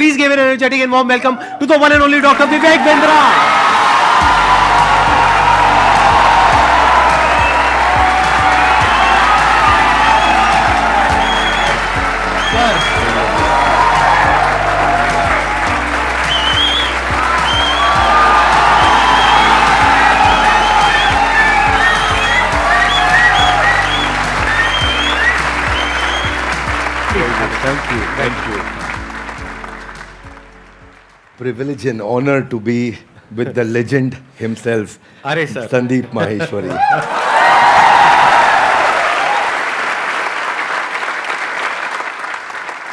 Please give an energetic and warm welcome to the one and only Dr. Vivek Bindra. Thank you. Privilege and honor to be with the legend himself, अरे sir Sandeep Maheshwari.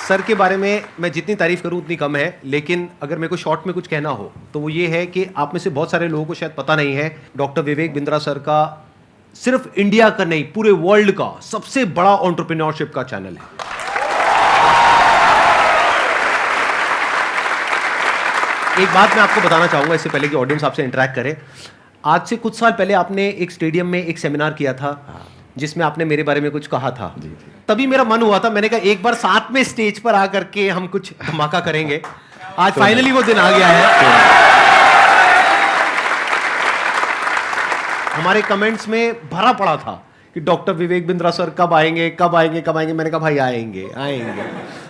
Sir के बारे में मैं जितनी तारीफ करूं उतनी कम है, लेकिन अगर मेरे को शॉर्ट में कुछ कहना हो तो वो ये है कि आप में से बहुत सारे लोगों को शायद पता नहीं है, डॉक्टर विवेक बिंद्रा सर का सिर्फ इंडिया का नहीं पूरे वर्ल्ड का सबसे बड़ा एंटरप्रेन्योरशिप का चैनल है। एक बात मैं आपको बताना चाहूंगा इससे पहले कि ऑडियंस आपसे इंटरेक्ट करे। आज से कुछ साल पहले आपने एक स्टेडियम में एक सेमिनार किया था जिसमें आपने मेरे बारे में कुछ कहा था। तभी मेरा मन हुआ था, मैंने कहा एक बार साथ में स्टेज पर आकर के हम कुछ धमाका करेंगे। आज फाइनली वो दिन आ गया है। हमारे कमेंट्स में भरा पड़ा था कि डॉक्टर विवेक बिंद्रा सर कब आएंगे कब आएंगे कब आएंगे। मैंने कहा भाई आएंगे आएंगे।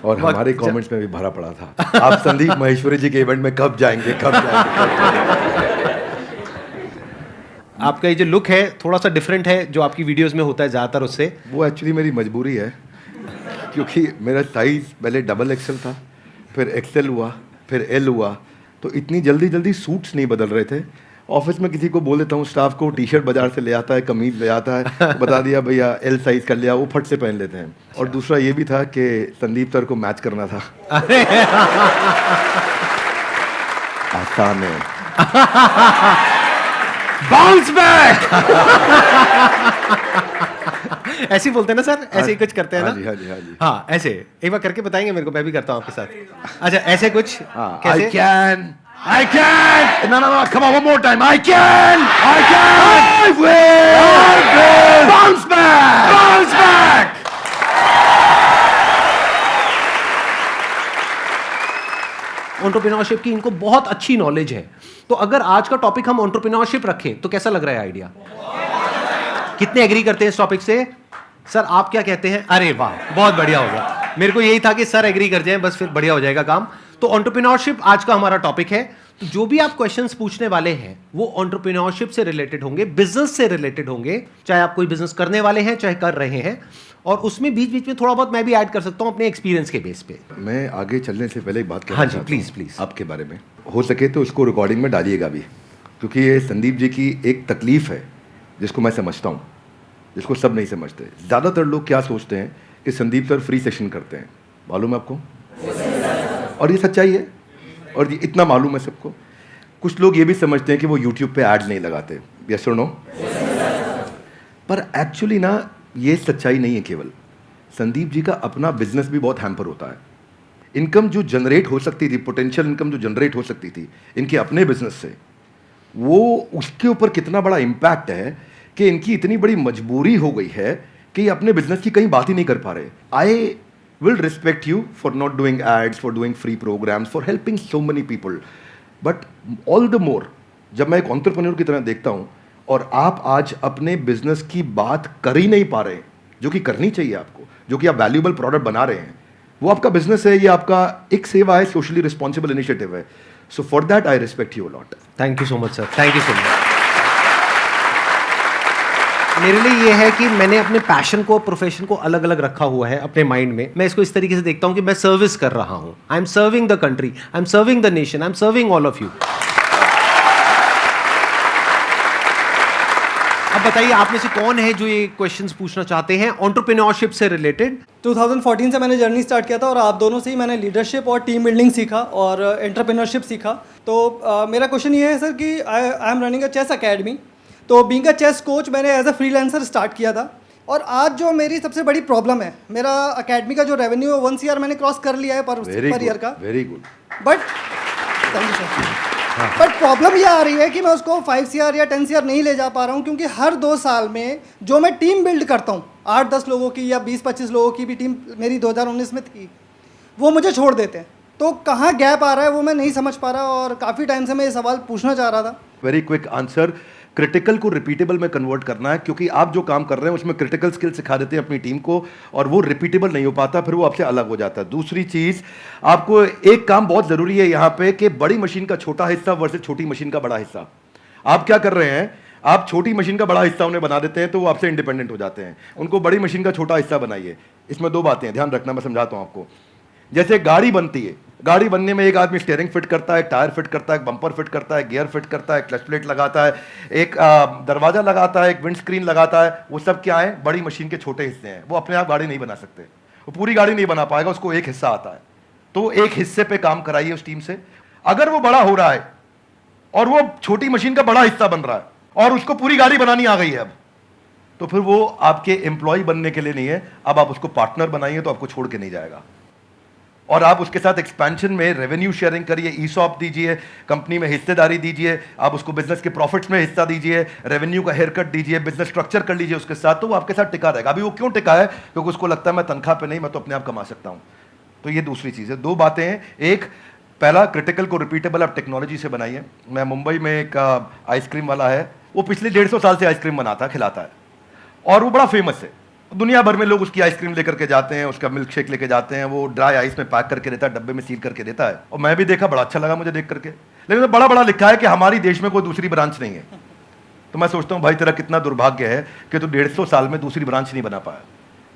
और हमारे कमेंट्स में भी भरा पड़ा था, आप संदीप माहेश्वरी जी के इवेंट में कब जाएंगे कब जाएंगे। आपका ये जो लुक है थोड़ा सा डिफरेंट है जो आपकी वीडियोस में होता है ज़्यादातर उससे। वो एक्चुअली मेरी मजबूरी है, क्योंकि मेरा साइज पहले डबल एक्सेल था, फिर एक्सेल हुआ, फिर एल हुआ, तो इतनी जल्दी जल्दी सूट्स नहीं बदल रहे थे। ऑफिस में किसी को बोल देता हूँ, स्टाफ को टी शर्ट बाजार से ले आता है, कमीज ले आता है, बता दिया भैया एल साइज कर लिया, वो फट से पहन लेते हैं। और दूसरा ये भी था कि संदीप सर को मैच करना था। आसान है। Bounce back. ऐसे ही बोलते हैं ना सर, ऐसे ही कुछ करते हैं ना। हाँ जी। हाँ ऐसे एक बार करके बताएंगे मेरे को, मैं भी करता हूँ आपके साथ। अच्छा ऐसे कुछ कैसे? I can! No, come on, one more time. I can! I will! Bounce back! Bounce back! Entrepreneurship की इनको बहुत अच्छी नॉलेज है। तो अगर आज का टॉपिक हम एंटरप्रेन्योरशिप रखें तो कैसा लग रहा है आइडिया? कितने एग्री करते हैं इस टॉपिक से? सर आप क्या कहते हैं? अरे वाह बहुत बढ़िया हो गया। मेरे को यही था कि सर एग्री कर जाएं, बस फिर बढ़िया हो जाएगा काम। तो एंटरप्रेन्योरशिप आज का हमारा टॉपिक है। तो जो भी आप क्वेश्चंस पूछने वाले हैं वो एंटरप्रेन्योरशिप से रिलेटेड होंगे, बिजनेस से रिलेटेड होंगे, चाहे आप कोई बिजनेस करने वाले हैं चाहे कर रहे हैं। और उसमें बीच बीच में थोड़ा बहुत मैं भी ऐड कर सकता हूं अपने एक्सपीरियंस के बेस पे। मैं आगे चलने से पहले एक बात कहना हाँ जी चाहता प्लीज हूं प्लीज आपके बारे में। हो सके तो इसको रिकॉर्डिंग में डालिएगा भी, क्योंकि ये संदीप जी की एक तकलीफ है जिसको मैं समझता हूँ, जिसको सब नहीं समझते। ज़्यादातर लोग क्या सोचते हैं कि संदीप सर फ्री सेशन करते हैं, मालूम है आपको? और ये सच्चाई है, और ये इतना मालूम है सबको। कुछ लोग ये भी समझते हैं कि वो यूट्यूब पे ऐड नहीं लगाते, यस और नो? पर एक्चुअली ना ये सच्चाई नहीं है। केवल संदीप जी का अपना बिजनेस भी बहुत हैम्पर होता है। इनकम जो जनरेट हो सकती थी, पोटेंशियल इनकम जो जनरेट हो सकती थी इनके अपने बिजनेस से, वो उसके ऊपर कितना बड़ा इम्पैक्ट है कि इनकी इतनी बड़ी मजबूरी हो गई है कि ये अपने बिजनेस की कहीं बात ही नहीं कर पा रहे। आई will respect you for not doing ads, for doing free programs, for helping so many people. But all the more, जब मैं एक entrepreneur की तरह देखता हूँ और आप आज अपने बिजनेस की बात कर ही नहीं पा रहे हैं, जो कि करनी चाहिए आपको, जो कि आप वैल्यूएबल प्रोडक्ट बना रहे हैं, वो आपका बिजनेस है, ये आपका एक सेवा है, सोशली रिस्पॉन्सिबल इनिशिएटिव है। So for that I respect you a lot. Thank you so much sir, thank you so much. मेरे लिए ये है कि मैंने अपने पैशन को, प्रोफेशन को अलग अलग रखा हुआ है अपने माइंड में। मैं इसको इस तरीके से देखता हूं कि मैं सर्विस कर रहा हूं। I am serving the country, I am serving the nation, I am serving all of you. अब बताइए आप में से कौन है जो ये क्वेश्चंस पूछना चाहते हैं एंटरप्रेन्योरशिप से रिलेटेड? 2014 से मैंने जर्नी स्टार्ट किया था और आप दोनों से ही मैंने लीडरशिप और टीम बिल्डिंग सीखा और एंटरप्रेन्योरशिप सीखा। तो मेरा क्वेश्चन ये है सर कि I am running a chess academy. तो बीइंग अ चेस कोच मैंने एज अ फ्रीलांसर स्टार्ट किया था, और आज जो मेरी सबसे बड़ी प्रॉब्लम है, मेरा अकेडमी का जो रेवेन्यू है 1 CR मैंने क्रॉस कर लिया है पर ईयर का। Very good. But thank you sir. But problem ये आ रही है कि मैं उसको 5 CR या 10 CR नहीं ले जा पा रहा हूँ, क्योंकि हर 2 साल में जो मैं टीम बिल्ड करता हूँ, 8-10 लोगों की या 20-25 लोगों की भी टीम मेरी 2019 में थी, वो मुझे छोड़ देते हैं। तो कहाँ गैप आ रहा है वो मैं नहीं समझ पा रहा, और काफ़ी टाइम से मैं ये सवाल पूछना चाह रहा था। वेरी क्विक आंसर, क्रिटिकल को रिपीटेबल में कन्वर्ट करना है, क्योंकि आप जो काम कर रहे हैं उसमें क्रिटिकल स्किल सिखा देते हैं अपनी टीम को और वो रिपीटेबल नहीं हो पाता, फिर वो आपसे अलग हो जाता है। दूसरी चीज, आपको एक काम बहुत जरूरी है यहाँ पे कि बड़ी मशीन का छोटा हिस्सा वर्सेस छोटी मशीन का बड़ा हिस्सा। आप क्या कर रहे हैं, आप छोटी मशीन का बड़ा हिस्सा उन्हें बना देते हैं तो वो आपसे इंडिपेंडेंट हो जाते हैं, उनको बड़ी मशीन का छोटा हिस्सा बनाइए। इसमें दो बातें हैं, ध्यान रखना, मैं समझाता हूं आपको। जैसे गाड़ी बनती है, गाड़ी बनने में एक आदमी स्टीयरिंग फिट करता है, टायर फिट करता है, बम्पर फिट करता है, गियर फिट करता है, क्लच प्लेट लगाता है, एक दरवाजा लगाता है, एक विंड स्क्रीन लगाता है। वो सब क्या है, बड़ी मशीन के छोटे हिस्से हैं। वो अपने आप गाड़ी नहीं बना सकते, वो पूरी गाड़ी नहीं बना पाएगा, उसको एक हिस्सा आता है। तो एक हिस्से पे काम कराइए उस टीम से। अगर वो बड़ा हो रहा है और वो छोटी मशीन का बड़ा हिस्सा बन रहा है और उसको पूरी गाड़ी बनानी आ गई है अब, तो फिर वो आपके एम्प्लॉय बनने के लिए नहीं है, अब आप उसको पार्टनर बनाइए तो आपको छोड़ के नहीं जाएगा। और आप उसके साथ एक्सपेंशन में रेवेन्यू शेयरिंग करिए, ईसॉप दीजिए, कंपनी में हिस्सेदारी दीजिए, आप उसको बिजनेस के प्रॉफिट्स में हिस्सा दीजिए, रेवेन्यू का हेयर कट दीजिए, बिजनेस स्ट्रक्चर कर लीजिए उसके साथ, तो वो आपके साथ टिका रहेगा। अभी वो क्यों टिका है, क्योंकि उसको लगता है मैं तनख्वाह पे नहीं, मैं तो अपने आप कमा सकता हूं। तो ये दूसरी चीज़ है। दो बातें हैं, एक पहला, क्रिटिकल को रिपीटेबल आप टेक्नोलॉजी से बनाइए। मैं मुंबई में एक आइसक्रीम वाला है, वो पिछले 150 साल से आइसक्रीम बनाता है, खिलाता है, और वो बड़ा फेमस है। दुनिया भर में लोग उसकी आइसक्रीम लेकर के जाते हैं, उसका मिल्क शेक लेके जाते हैं, वो ड्राई आइस में पैक करके देता है, डब्बे में सील करके देता है। और मैं भी देखा, बड़ा अच्छा लगा मुझे देख करके, लेकिन तो बड़ा बड़ा लिखा है कि हमारी देश में कोई दूसरी ब्रांच नहीं है। तो मैं सोचता हूँ भाई तेरा कितना दुर्भाग्य है कि तू 150 साल में दूसरी ब्रांच नहीं बना पाया,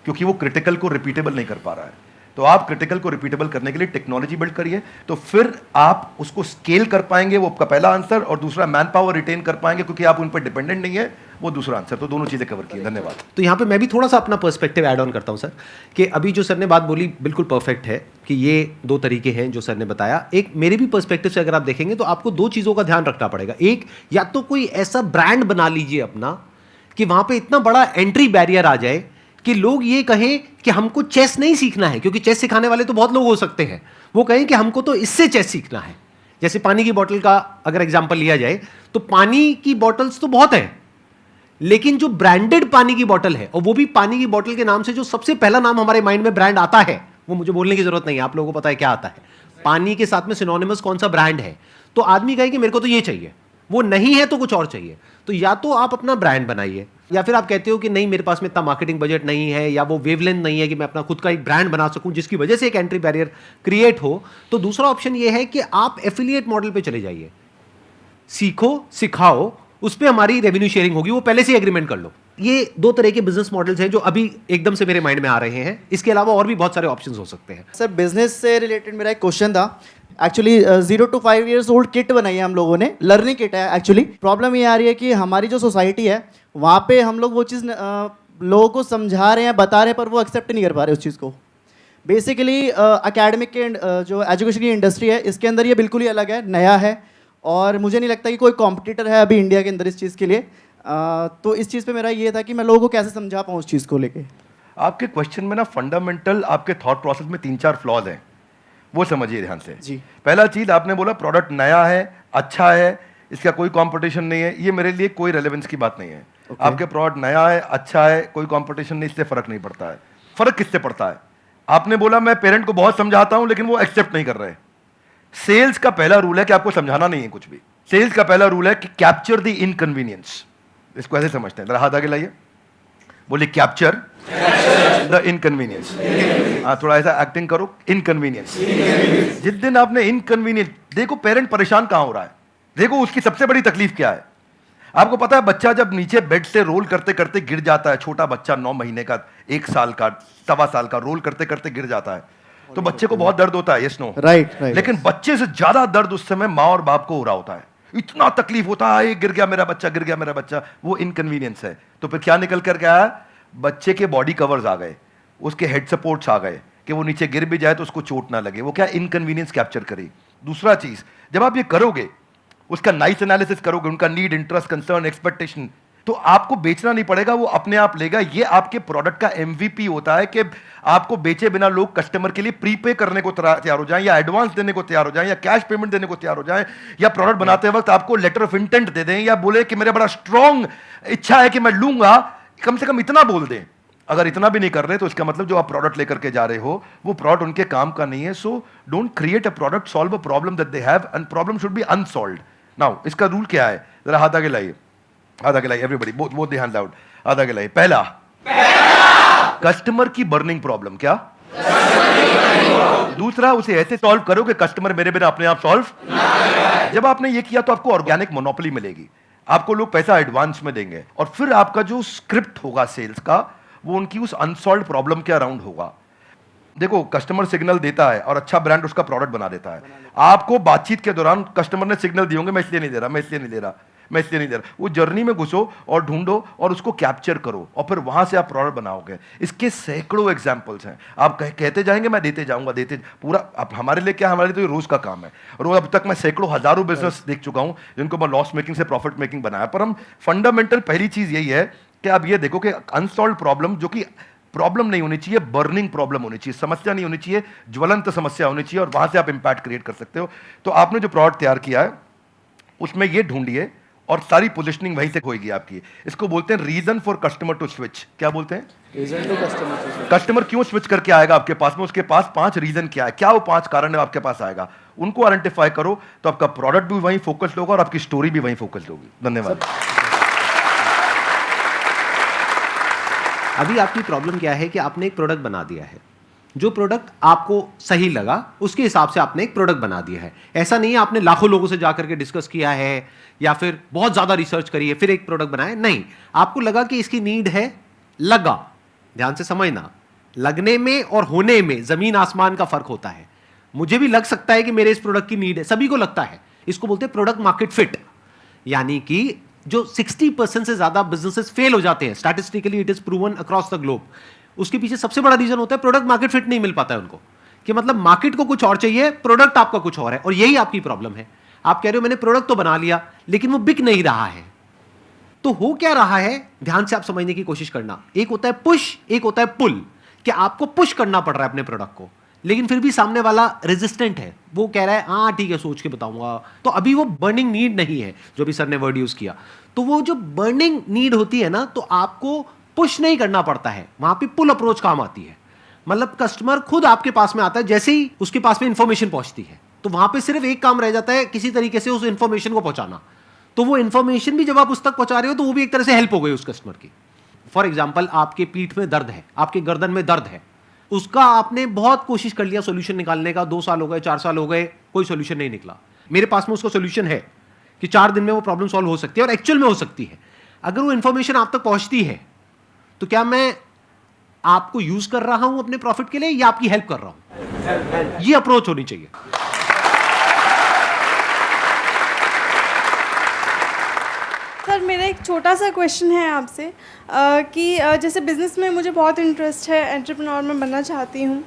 क्योंकि वो क्रिटिकल को रिपीटेबल नहीं कर पा रहा है। तो आप क्रिटिकल को रिपीटेबल करने के लिए टेक्नोलॉजी बिल्ड करिए, तो फिर आप उसको स्केल कर पाएंगे, वो आपका पहला आंसर। और दूसरा, मैन पावर रिटेन कर पाएंगे, क्योंकि आप उन पर डिपेंडेंट नहीं है, वो दूसरा आंसर। तो दोनों चीजें कवर की। धन्यवाद। तो यहाँ पे मैं भी थोड़ा सा अपना पर्सपेक्टिव ऐड ऑन करता हूँ सर, कि अभी जो सर ने बात बोली बिल्कुल परफेक्ट है कि ये दो तरीके हैं जो सर ने बताया। एक मेरे भी पर्सपेक्टिव से अगर आप देखेंगे तो आपको दो चीज़ों का ध्यान रखना पड़ेगा। एक, या तो कोई ऐसा ब्रांड बना लीजिए अपना कि वहाँ पे इतना बड़ा एंट्री बैरियर आ जाए कि लोग ये कहें कि हमको चेस नहीं सीखना है, क्योंकि चेस सिखाने वाले तो बहुत लोग हो सकते हैं, वो कहें कि हमको तो इससे चेस सीखना है। जैसे पानी की बोतल का अगर एग्जांपल लिया जाए, तो पानी की बोतल्स तो बहुत हैं, लेकिन जो ब्रांडेड पानी की बोतल है, और वो भी पानी की बोतल के नाम से जो सबसे पहला नाम हमारे माइंड में ब्रांड आता है, वो मुझे बोलने की जरूरत नहीं है, आप लोगों को पता है क्या आता है। पानी के साथ में सिनोनिमस कौन सा ब्रांड है, तो आदमी कहे कि मेरे को तो ये चाहिए, वो नहीं है तो कुछ और चाहिए। तो या तो आप अपना ब्रांड बनाइए, या फिर आप कहते हो कि नहीं मेरे पास में इतना मार्केटिंग बजट नहीं है, या वो वेवलेंथ नहीं है कि मैं अपना खुद का एक ब्रांड बना सकूं जिसकी वजह से एक एंट्री बैरियर क्रिएट हो, तो दूसरा ऑप्शन ये है कि आप एफिलिएट मॉडल पे चले जाइए, सीखो, सिखाओ, उस पर हमारी रेवेन्यू शेयरिंग होगी, वो पहले से एग्रीमेंट कर लो। ये दो तरह के बिजनेस मॉडल्स हैं जो अभी एकदम से मेरे माइंड में आ रहे हैं। इसके अलावा और भी बहुत सारे ऑप्शंस हो सकते हैं। सर बिजनेस से रिलेटेड मेरा एक क्वेश्चन था। Actually 0 to 5 years old kit बनाई है हम लोगों ने, लर्निंग किट है। एक्चुअली प्रॉब्लम ये आ रही है कि हमारी जो सोसाइटी है वहाँ पे हम लोग वो चीज़ लोगों को समझा रहे हैं, बता रहे हैं, पर वो एक्सेप्ट नहीं कर पा रहे उस चीज़ को। बेसिकली एकेडमिक के जो एजुकेशन की इंडस्ट्री है, इसके अंदर ये बिल्कुल ही अलग है, नया है, और मुझे नहीं लगता कि कोई कॉम्पिटिटर है अभी इंडिया के अंदर इस चीज़ के लिए। तो इस चीज़ पे मेरा ये था कि मैं लोगों को कैसे समझा पाऊँ उस चीज़ को लेके। आपके क्वेश्चन में ना फंडामेंटल आपके थॉट प्रोसेस में 3-4 फ्लॉज हैं, वो समझिए ध्यान से। जी। पहला चीज, आपने बोला प्रोडक्ट नया है, अच्छा है, इसका कोई कंपटीशन नहीं है। ये मेरे लिए कोई रेलेवेंस की बात नहीं है। आपके प्रोडक्ट नया है, अच्छा है, कोई कंपटीशन नहीं, इससे फर्क नहीं पड़ता है। फर्क किससे पड़ता है? आपने बोला मैं पेरेंट को बहुत समझाता हूं लेकिन वो एक्सेप्ट नहीं कर रहे। सेल्स का पहला रूल है कि आपको समझाना नहीं है कुछ भी। सेल्स का पहला रूल है कि कैप्चर द इनकन्वीनियंस। इसको ऐसे समझते हैं, जरा हाथ आगे लाइए, बोलिए कैप्चर द इनकन्वीनियंस। हाँ, थोड़ा ऐसा एक्टिंग करो, इनकन्वीनियंस। जिस दिन आपने इनकन्वीनियंस, देखो पेरेंट परेशान कहां हो रहा है, देखो उसकी सबसे बड़ी तकलीफ क्या है। आपको पता है बच्चा जब नीचे बेड से रोल करते करते गिर जाता है, छोटा बच्चा 9 महीने का, 1 साल का, 1.25 साल का, रोल करते करते गिर जाता है, तो बच्चे को बहुत दर्द होता है, यस नो? राइट। लेकिन बच्चे से ज्यादा दर्द उस समय माँ और बाप को हो रहा होता है। इतना तकलीफ होता है, गिर गया मेरा बच्चा, गिर गया मेरा बच्चा, वो इनकन्वीनियंस है। तो फिर क्या निकल कर गया? बच्चे के बॉडी कवर्स आ गए, उसके हेड सपोर्ट्स आ गए कि वो नीचे गिर भी जाए तो उसको चोट ना लगे। वो क्या इनकन्वीनियंस कैप्चर करी। दूसरा चीज, जब आप ये करोगे, उसका नाइस एनालिसिस करोगे, उनका नीड, इंटरेस्ट, कंसर्न, एक्सपेक्टेशन, तो आपको बेचना नहीं पड़ेगा, वो अपने आप लेगा। ये आपके प्रोडक्ट का एमवीपी होता है कि आपको बेचे बिना लोग कस्टमर के लिए प्रीपे करने को तैयार हो जाएं, या एडवांस देने को तैयार हो जाएं, या कैश पेमेंट देने को तैयार हो जाएं, या प्रोडक्ट बनाते वक्त आपको लेटर ऑफ इंटेंट दे दें, या बोले कि मेरा बड़ा स्ट्रॉन्ग इच्छा है कि मैं लूंगा, कम से कम इतना बोल दें। अगर इतना भी नहीं कर रहे तो इसका मतलब जो आप प्रोडक्ट लेकर के जा रहे हो वो प्रोडक्ट उनके काम का नहीं है. So don't create a product, solve a problem that they have and problem should be unsolved. Now इसका रूल क्या है, जरा हाथ आगे लाइए, हाथ आगे लाइए everybody, both the hands out, हाथ आगे लाइए. पहला कस्टमर की बर्निंग प्रॉब्लम, क्या? दूसरा, उसे ऐसे सॉल्व करो कि कस्टमर मेरे बिना अपने आप सॉल्व. जब आपने ये किया तो आपको ऑर्गेनिक मोनोपोली मिलेगी, आपको लोग पैसा एडवांस में देंगे और फिर आपका जो स्क्रिप्ट होगा सेल्स का वो उनकी उस अनसॉल्व प्रॉब्लम के अराउंड होगा. देखो कस्टमर सिग्नल देता है और अच्छा ब्रांड उसका प्रोडक्ट बना देता है. आपको बातचीत के दौरान कस्टमर ने सिग्नल दिए होंगे मैं इसलिए नहीं दे रहा, मैं इसलिए नहीं दे रहा, मैं इसलिए नहीं दे रहा. वो जर्नी में घुसो और ढूंढो और उसको कैप्चर करो और फिर वहां से आप प्रोडक्ट बनाओगे. इसके सैकड़ों एग्जांपल्स हैं. आप कहते जाएंगे मैं देते जाऊंगा, देते पूरा. अब हमारे लिए क्या, हमारे लिए तो ये रोज का काम है. और अब तक मैं सैकड़ों हजारों बिजनेस देख चुका हूं जिनको मैं लॉस मेकिंग से प्रॉफिट मेकिंग बनाया. पर हम फंडामेंटल पहली चीज यही है कि आप ये देखो कि अनसॉल्व प्रॉब्लम, जो कि प्रॉब्लम नहीं होनी चाहिए, बर्निंग प्रॉब्लम होनी चाहिए, समस्या नहीं होनी चाहिए, ज्वलंत समस्या होनी चाहिए, और वहां से आप इंपैक्ट क्रिएट कर सकते हो. तो आपने जो प्रोडक्ट तैयार किया है उसमें ये ढूंढिए और सारी पोजिशनिंग वहीं से होगी आपकी. इसको बोलते हैं reason for customer to switch. क्या बोलते हैं? Reason to customer. कस्टमर क्यों स्विच करके आएगा आपके पास में, उसके पास 5 रीजन क्या है, क्या वो 5 कारण है आपके पास आएगा, उनको आइडेंटिफाई करो तो आपका प्रोडक्ट भी वहीं फोकस्ड होगा और आपकी स्टोरी भी वहीं फोकस्ड होगी. धन्यवाद. अभी आपकी प्रॉब्लम क्या है कि आपने एक प्रोडक्ट बना दिया है, जो प्रोडक्ट आपको सही लगा उसके हिसाब से आपने एक प्रोडक्ट बना दिया है. ऐसा नहीं है आपने लाखों लोगों से जाकर के डिस्कस किया है या फिर बहुत ज्यादा रिसर्च करी है फिर एक प्रोडक्ट बनाया. नहीं, आपको लगा कि इसकी नीड है, लगा. ध्यान से समझना, लगने में और होने में जमीन आसमान का फर्क होता है. मुझे भी लग सकता है कि मेरे इस प्रोडक्ट की नीड है, सभी को लगता है. इसको बोलते हैं प्रोडक्ट मार्केट फिट. यानी कि जो 60% से ज्यादा बिजनेसेस फेल हो जाते हैं, statistically it is proven across the globe, उसके पीछे सबसे बड़ा रीजन होता है प्रोडक्ट मार्केट फिट नहीं मिल पाता है उनको. कि मतलब मार्केट को कुछ और चाहिए, प्रोडक्ट आपका कुछ और है. और यही आपकी प्रॉब्लम है. आप कह रहे हो मैंने प्रोडक्ट तो बना लिया लेकिन वो बिक नहीं रहा है. तो हो क्या रहा है, ध्यान से आप समझने की कोशिश करना. एक होता है पुश, एक होता है पुल. कि आपको पुश करना पड़ रहा है अपने प्रोडक्ट को, लेकिन फिर भी सामने वाला रेजिस्टेंट है. वो कह रहा है हाँ ठीक है सोच के बताऊंगा. तो अभी वो बर्निंग नीड नहीं है, जो भी सर ने वर्ड यूज किया. तो वो जो बर्निंग नीड होती है ना, तो आपको पुश नहीं करना पड़ता है, वहां पे पुल अप्रोच काम आती है. मतलब कस्टमर खुद आपके पास में आता है, जैसे ही उसके पास में इंफॉर्मेशन पहुंचती है तो वहां पे सिर्फ एक काम रह जाता है, किसी तरीके से उस इंफॉर्मेशन को पहुंचाना. तो वो इंफॉर्मेशन भी जब आप उस तक पहुंचा रहे हो तो वो भी एक तरह से हेल्प हो गई उस कस्टमर की. फॉर एग्जाम्पल, आपके पीठ में दर्द है, आपके गर्दन में दर्द है, उसका आपने बहुत कोशिश कर लिया सोल्यूशन निकालने का, 2 साल हो गए, 4 साल हो गए, कोई सोल्यूशन नहीं निकला. मेरे पास में उसका सोल्यूशन है कि 4 दिन में वो प्रॉब्लम सॉल्व हो सकती है, और एक्चुअल में हो सकती है. अगर वो इंफॉर्मेशन आप तक पहुंचती है तो क्या मैं आपको यूज कर रहा हूं अपने प्रॉफिट के लिए या आपकी हेल्प कर रहा हूं? ये अप्रोच होनी चाहिए. सर मेरा एक छोटा सा क्वेश्चन है आपसे कि जैसे बिज़नेस में मुझे बहुत इंटरेस्ट है, एंटरप्रेन्योर में बनना चाहती हूँ,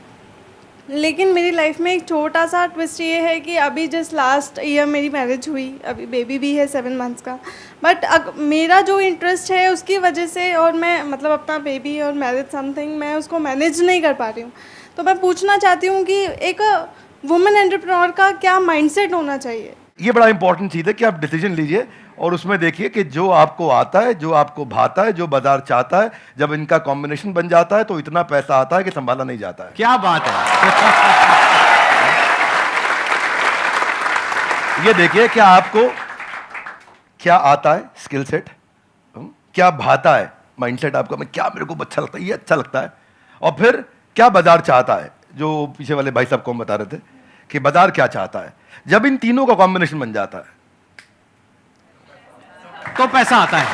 लेकिन मेरी लाइफ में एक छोटा सा ट्विस्ट ये है कि अभी जस्ट लास्ट ईयर मेरी मैरिज हुई, अभी बेबी भी है 7 मंथ्स का. बट मेरा जो इंटरेस्ट है उसकी वजह से, और मैं मतलब अपना बेबी और मैरिज समथिंग मैं उसको मैनेज नहीं कर पा रही हूँ. तो मैं पूछना चाहती हूँ कि एक वुमेन एंटरप्रेन्योर का क्या माइंडसेट होना चाहिए? ये बड़ा इंपॉर्टेंट चीज है कि आप डिसीजन लीजिए और उसमें देखिए कि जो आपको आता है, जो आपको भाता है, जो बाजार चाहता है, जब इनका कॉम्बिनेशन बन जाता है तो इतना पैसा आता है कि संभाला नहीं जाता है. क्या बात है. ये देखिए क्या आपको क्या आता है, स्किल सेट, क्या भाता है, माइंडसेट आपका, मैं क्या मेरे को अच्छा लगता है, ये अच्छा लगता है, और फिर क्या बाजार चाहता है, जो पीछे वाले भाई साहब को हम बता रहे थे कि बाजार क्या चाहता है. जब इन तीनों का कॉम्बिनेशन बन जाता है तो पैसा आता है.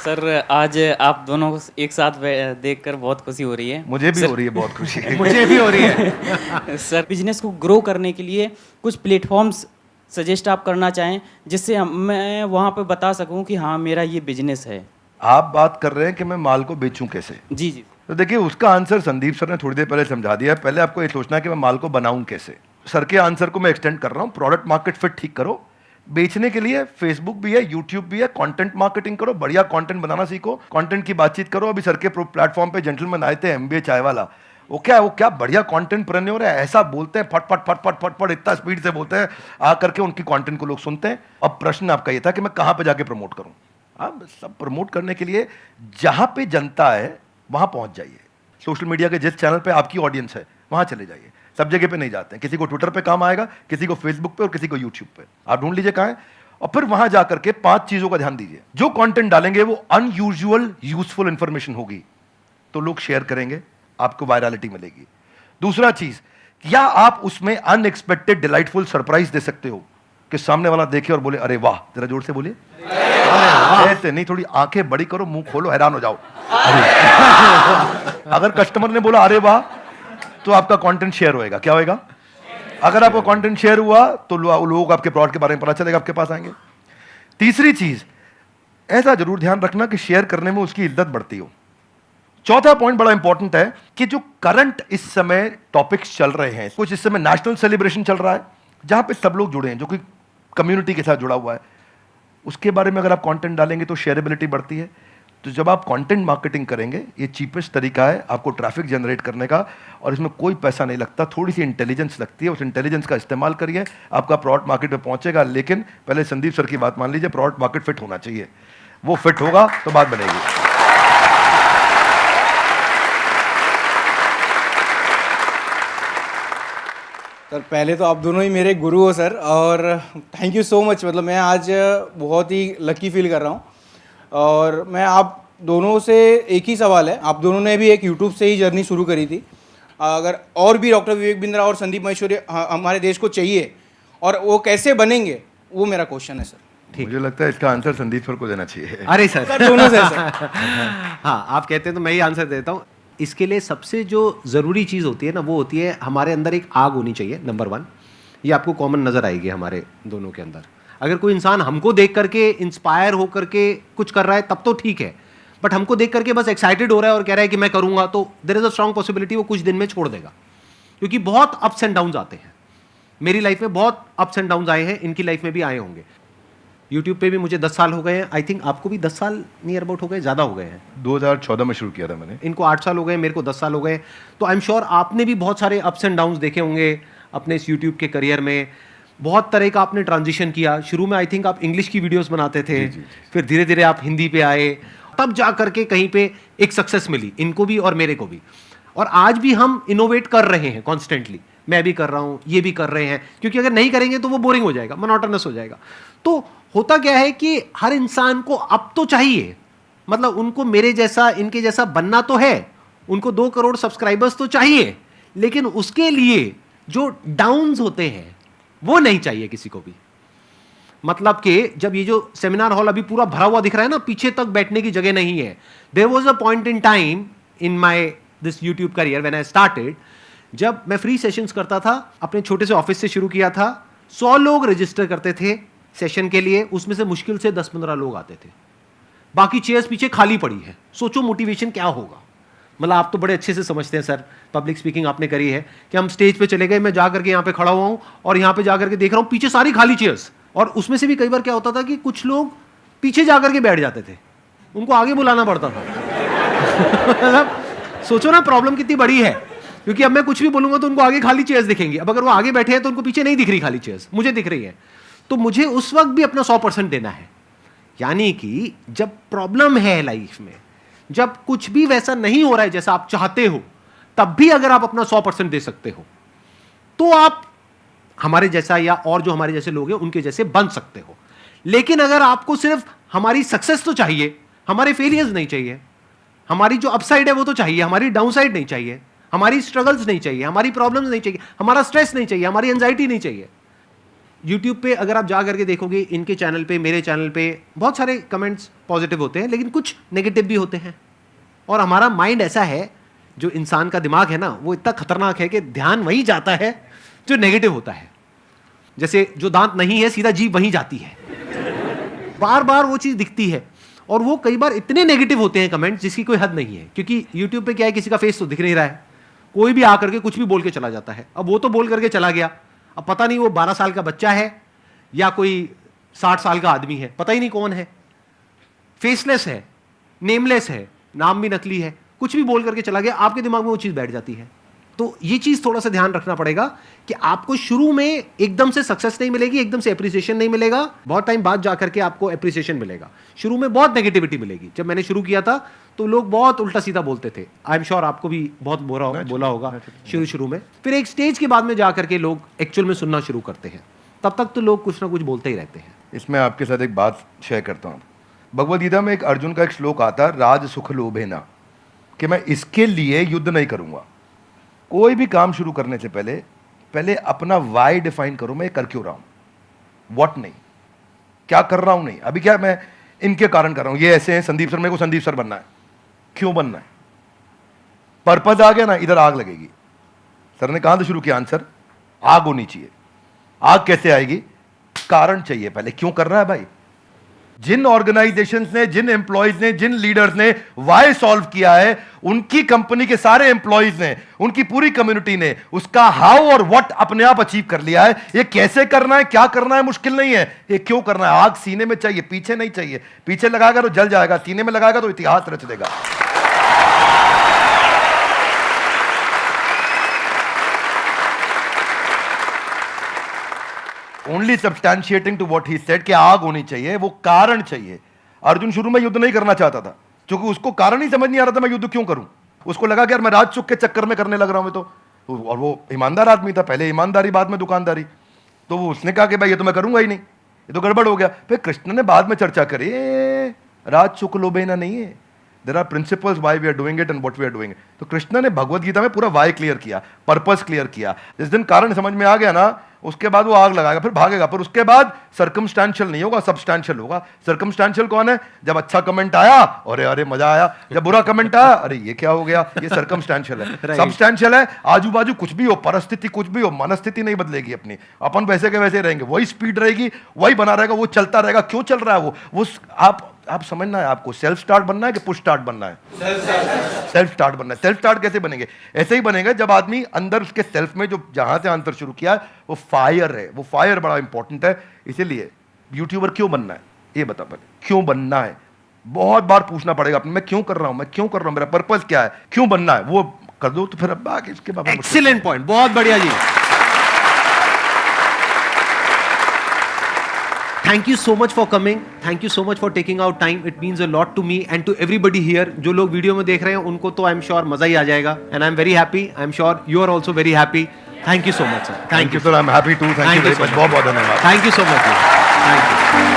सर आज आप दोनों को एक साथ देखकर बहुत खुशी हो रही है. मुझे भी हो रही है बहुत खुशी. मुझे भी हो रही है. सर बिजनेस को ग्रो करने के लिए कुछ प्लेटफॉर्म्स सजेस्ट आप करना चाहें जिससे मैं वहाँ पे बता सकूँ कि हाँ मेरा ये बिजनेस है. आप बात कर रहे हैं कि मैं माल को बेचूं कैसे. जी जी. तो देखिए उसका आंसर संदीप सर ने थोड़ी देर पहले समझा दिया है. पहले आपको ये सोचना है कि मैं माल को बनाऊं कैसे. सर के आंसर को मैं एक्सटेंड कर रहा हूं. प्रोडक्ट मार्केट फिट ठीक करो. बेचने के लिए फेसबुक भी है, यूट्यूब भी है, कंटेंट मार्केटिंग करो, बढ़िया कंटेंट बनाना सीखो, कंटेंट की बातचीत करो. अभी सर के प्लेटफॉर्म पे जेंटलमैन आए थे, एमबीए चाय वाला, वो क्या बढ़िया कंटेंट प्रेन्योर है, ऐसा बोलते हैं फट फट फट फट फट फट इतना स्पीड से बोलते हैं, आ करके उनकी कंटेंट को लोग सुनते हैं. अब प्रश्न आपका ये था कि मैं कहां पे जाके प्रमोट करूं. आप सब प्रमोट करने के लिए जहाँ पे जनता है वहाँ पहुँच जाइए। सोशल मीडिया के जिस चैनल पे आपकी ऑडियंस है वहाँ चले जाइए। सब जगह पे नहीं जाते हैं, किसी को ट्विटर पे काम आएगा, किसी को फेसबुक पे और किसी को यूट्यूब पे। आप ढूंढ लीजिए कहाँ है और फिर वहाँ जा करके 5 चीज़ों का ध्यान दीजिए। जो कंटेंट डालेंगे वो अनयूजुअल यूजफुल इंफॉर्मेशन होगी तो लोग शेयर करेंगे, आपको वायरलिटी मिलेगी। दूसरा चीज़, क्या आप उसमें अनएक्सपेक्टेड डिलाइटफुल सरप्राइज दे सकते हो कि सामने वाला देखे और बोले अरे वाह। जरा जोर से बोलिए ऐसे नहीं, थोड़ी आंखें बड़ी करो, मुंह खोलो, हैरान हो जाओ। अगर कस्टमर ने बोला अरे वाह तो आपका कंटेंट शेयर होएगा। क्या होएगा? अगर आपका कंटेंट शेयर हुआ तो लोग आपके प्रोडक्ट के बारे में पता चलेगा, आपके पास आएंगे। तीसरी चीज, ऐसा जरूर ध्यान रखना कि शेयर करने में उसकी इज्जत बढ़ती हो। चौथा पॉइंट बड़ा इंपॉर्टेंट है कि जो करंट इस समय टॉपिक्स चल रहे हैं, कुछ इस समय नेशनल सेलिब्रेशन चल रहा है जहां पे सब लोग जुड़े हैं, जो कि कम्युनिटी के साथ जुड़ा हुआ है, उसके बारे में अगर आप कंटेंट डालेंगे तो शेयरेबिलिटी बढ़ती है। तो जब आप कंटेंट मार्केटिंग करेंगे, ये चीपेस्ट तरीका है आपको ट्रैफिक जनरेट करने का और इसमें कोई पैसा नहीं लगता, थोड़ी सी इंटेलिजेंस लगती है। उस इंटेलिजेंस का इस्तेमाल करिए, आपका प्रोडक्ट मार्केट में पहुंचेगा। लेकिन पहले संदीप सर की बात मान लीजिए, प्रोडक्ट मार्केट फिट होना चाहिए। वो फिट होगा तो बात बनेगी। सर पहले तो आप दोनों ही मेरे गुरु हो सर, और थैंक यू सो मच। मतलब मैं आज बहुत ही लकी फील कर रहा हूँ। और मैं आप दोनों से एक ही सवाल है, आप दोनों ने भी एक यूट्यूब से ही जर्नी शुरू करी थी। अगर और भी डॉक्टर विवेक बिंद्रा और संदीप महेश्वरी हमारे देश को चाहिए और वो कैसे बनेंगे, वो मेरा क्वेश्चन है सर। मुझे लगता है इसका आंसर संदीप सर को देना चाहिए। अरे सर, दोनों से सर। हाँ, आप कहते हैं तो मैं ही आंसर देता हूँ। इसके लिए सबसे जो ज़रूरी चीज़ होती है ना, वो होती है हमारे अंदर एक आग होनी चाहिए। नंबर 1, ये आपको कॉमन नज़र आएगी हमारे दोनों के अंदर। अगर कोई इंसान हमको देख करके इंस्पायर हो करके कुछ कर रहा है तब तो ठीक है, बट हमको देख करके बस एक्साइटेड हो रहा है और कह रहा है कि मैं करूँगा, तो there is a strong possibility वो कुछ दिन में छोड़ देगा। क्योंकि बहुत अप्स एंड डाउन्स आते हैं। मेरी लाइफ में बहुत अप्स एंड डाउन्स आए हैं, इनकी लाइफ में भी आए होंगे। यूट्यूब पे भी मुझे 10 साल हो गए हैं। आई थिंक आपको भी 10 साल नियर अबाउट हो गए, ज़्यादा हो गए हैं। 2014 में शुरू किया था मैंने। इनको 8 साल हो गए, मेरे को 10 साल हो गए। तो आई एम श्योर आपने भी बहुत सारे अप्स एंड डाउन्स देखे होंगे अपने इस यूट्यूब के करियर में। बहुत तरह का आपने ट्रांजिशन किया। शुरू में आई थिंक आप इंग्लिश की वीडियोस बनाते थे, फिर धीरे धीरे आप हिंदी पे आए, तब जा करके कहीं पे एक सक्सेस मिली इनको भी और मेरे को भी। और आज भी हम इनोवेट कर रहे हैं कॉन्स्टेंटली। मैं भी कर रहा हूँ, ये भी कर रहे हैं, क्योंकि अगर नहीं करेंगे तो वो बोरिंग हो जाएगा, मोनोटोनस हो जाएगा। तो होता क्या है कि हर इंसान को अब तो चाहिए, मतलब उनको मेरे जैसा, इनके जैसा बनना तो है, उनको 2 करोड़ सब्सक्राइबर्स तो चाहिए, लेकिन उसके लिए जो डाउन्स होते हैं वो नहीं चाहिए किसी को भी। मतलब कि जब ये जो सेमिनार हॉल अभी पूरा भरा हुआ दिख रहा है ना, पीछे तक बैठने की जगह नहीं है। There was a point in time in my this YouTube career when I started, जब मैं फ्री सेशंस करता था, अपने छोटे से ऑफिस से शुरू किया था। 100 लोग रजिस्टर करते थे सेशन के लिए, उसमें से मुश्किल से 10-15 लोग आते थे, बाकी चेयर्स पीछे खाली पड़ी है। सोचो मोटिवेशन क्या होगा। मतलब आप तो बड़े अच्छे से समझते हैं सर, पब्लिक स्पीकिंग आपने करी है, कि हम स्टेज पे चले गए, मैं जा करके यहाँ पे खड़ा हुआ हूँ और यहाँ पे जा करके देख रहा हूँ पीछे सारी खाली चेयर्स, और उसमें से भी कई बार क्या होता था कि कुछ लोग पीछे जा करके बैठ जाते थे, उनको आगे बुलाना पड़ता था। मतलब सोचो ना प्रॉब्लम कितनी बड़ी है, क्योंकि अब मैं कुछ भी बोलूंगा तो उनको आगे खाली चेयर्स दिखेंगी। अब अगर वो आगे बैठे हैं तो उनको पीछे नहीं दिख रही खाली चेयर्स, मुझे दिख रही है। तो मुझे उस वक्त भी अपना 100% देना है। यानी कि जब प्रॉब्लम है लाइफ में, जब कुछ भी वैसा नहीं हो रहा है जैसा आप चाहते हो, तब भी अगर आप अपना 100% दे सकते हो तो आप हमारे जैसा या और जो हमारे जैसे लोग हैं उनके जैसे बन सकते हो। लेकिन अगर आपको सिर्फ हमारी सक्सेस तो चाहिए, हमारे फेलियर्स नहीं चाहिए, हमारी जो अपसाइड है वो तो चाहिए, हमारी डाउनसाइड नहीं चाहिए, हमारी स्ट्रगल्स नहीं चाहिए, हमारी प्रॉब्लम्स नहीं चाहिए, हमारा स्ट्रेस नहीं चाहिए, हमारी एंजाइटी नहीं चाहिए। यूट्यूब पे अगर आप जा करके देखोगे, इनके चैनल पे, मेरे चैनल पे बहुत सारे कमेंट्स पॉजिटिव होते हैं, लेकिन कुछ नेगेटिव भी होते हैं। और हमारा माइंड ऐसा है, जो इंसान का दिमाग है ना, वो इतना खतरनाक है कि ध्यान वहीं जाता है जो नेगेटिव होता है। जैसे जो दांत नहीं है, सीधा जीभ वहीं जाती है, बार बार वो चीज़ दिखती है। और वो कई बार इतने नेगेटिव होते हैं कमेंट्स जिसकी कोई हद नहीं है, क्योंकि यूट्यूब पे क्या है, किसी का फेस तो दिख नहीं रहा है, कोई भी आकर के कुछ भी बोल के चला जाता है। अब वो तो बोल करके चला गया, अब पता नहीं वो 12 साल का बच्चा है या कोई 60 साल का आदमी है, पता ही नहीं कौन है, फेसलेस है, नेमलेस है, नाम भी नकली है, कुछ भी बोल करके चला गया, आपके दिमाग में वो चीज़ बैठ जाती है। तो ये चीज थोड़ा सा ध्यान रखना पड़ेगा कि आपको शुरू में एकदम से सक्सेस नहीं मिलेगी, एकदम से एप्रिसिएशन नहीं मिलेगा, बहुत टाइम बाद जाकर के आपको एप्रिसिएशन मिलेगा। शुरू में बहुत नेगेटिविटी मिलेगी। जब मैंने शुरू किया था तो लोग बहुत उल्टा सीधा बोलते थे, आई एम श्योर आपको भी बहुत बुरा बोला होगा शुरू में। फिर एक स्टेज के बाद में जाकर के लोग एक्चुअल में सुनना शुरू करते हैं, तब तक तो लोग कुछ ना कुछ बोलते ही रहते हैं। इसमें आपके साथ एक बात शेयर करता हूँ। भगवद गीता में एक अर्जुन का एक श्लोक आता है, राज सुख लोभेना, कि मैं इसके लिए युद्ध नहीं करूंगा। कोई भी काम शुरू करने से पहले अपना वाई डिफाइन करो, मैं कर क्यों रहा हूं, व्हाट नहीं, क्या कर रहा हूं नहीं। अभी क्या मैं इनके कारण कर रहा हूं, ये ऐसे हैं संदीप सर, मेरे को संदीप सर बनना है, क्यों बनना है, पर्पज आ गया ना, इधर आग लगेगी। सर ने कहां से शुरू किया आंसर, आग होनी चाहिए। आग कैसे आएगी, कारण चाहिए पहले, क्यों कर रहा है भाई। जिन ऑर्गेनाइजेशंस ने, जिन एम्प्लॉयज ने, जिन लीडर्स ने वाई सॉल्व किया है, उनकी कंपनी के सारे एम्प्लॉयज ने, उनकी पूरी कम्युनिटी ने उसका हाउ और व्हाट अपने आप अचीव कर लिया है। ये कैसे करना है, क्या करना है, मुश्किल नहीं है, ये क्यों करना है। आग सीने में चाहिए, पीछे नहीं चाहिए। पीछे लगाएगा तो जल जाएगा, सीने में लगाएगा तो इतिहास रच देगा। Only substantiating to what he said कि आग होनी चाहिए, वो कारण चाहिए। अर्जुन शुरू में युद्ध नहीं करना चाहता था, क्योंकि उसको कारण ही समझ नहीं आ रहा था मैं युद्ध क्यों करूं। उसको लगा कि यार मैं राज चुक के चक्कर में करने लग रहा हूं और वो ईमानदार आदमी था, पहले ईमानदारी बाद में दुकानदारी। तो वो उसने कहा कि भाई ये तो मैं करूंगा ही नहीं, ये तो गड़बड़ हो गया। फिर कृष्ण ने बाद में चर्चा करी, राज चुक लोभेना नहीं है, there are principles why we are doing it and what we are doing. तो कृष्ण ने भगवद गीता में पूरा वाई क्लियर किया, पर्पस क्लियर किया। जिस दिन कारण समझ में आ गया ना, उसके बाद वो आग लगाएगा, फिर भागेगा। पर उसके बाद सर्कमस्टेंशियल नहीं होगा, सब्सटेंशियल होगा। सर्कमस्टेंशियल कौन है, जब अच्छा कमेंट आया अरे अरे मजा आया, जब बुरा कमेंट आया अरे ये क्या हो गया, ये सर्कमस्टेंशियल है। सब्सटेंशियल है, आजू बाजू कुछ भी हो, परिस्थिति कुछ भी हो, मनस्थिति नहीं बदलेगी अपनी, अपन वैसे के वैसे रहेंगे, वही स्पीड रहेगी, वही बना रहेगा, वो चलता रहेगा। क्यों चल रहा है वो आप समझना है, आपको सेल्फ स्टार्ट बनना है कि पुश स्टार्ट बनना है। सेल्फ स्टार्ट बनना है। सेल्फ स्टार्ट कैसे बनेंगे, ऐसे ही बनेगा जब आदमी अंदर उसके सेल्फ में जो जहां से आंसर शुरू किया है वो फायर है। वो फायर बड़ा इंपॉर्टेंट है। इसीलिए यूट्यूबर क्यों बनना है, ये बता पहले, क्यों बनना है। बहुत बार पूछना पड़ेगा अपने, मैं क्यों कर रहा हूं, मैं क्यों कर रहा हूं, मेरा पर्पस क्या है, क्यों बनना है, वो कर दो तो फिर अब आगे इसके बाद। एक्सीलेंट पॉइंट, बहुत बढ़िया जी। Thank you so much for coming. Thank you so much for taking out time. It means a lot to me and to everybody here. जो लोग वीडियो में देख रहे हैं उनको तो I am sure मजा ही आ जाएगा. And I am very happy. I am sure you are also very happy. Thank you so much, sir. Thank you sir, I'm happy too. Thank you very much. बहुत बहुत धन्यवाद. Thank you so much. Thank you.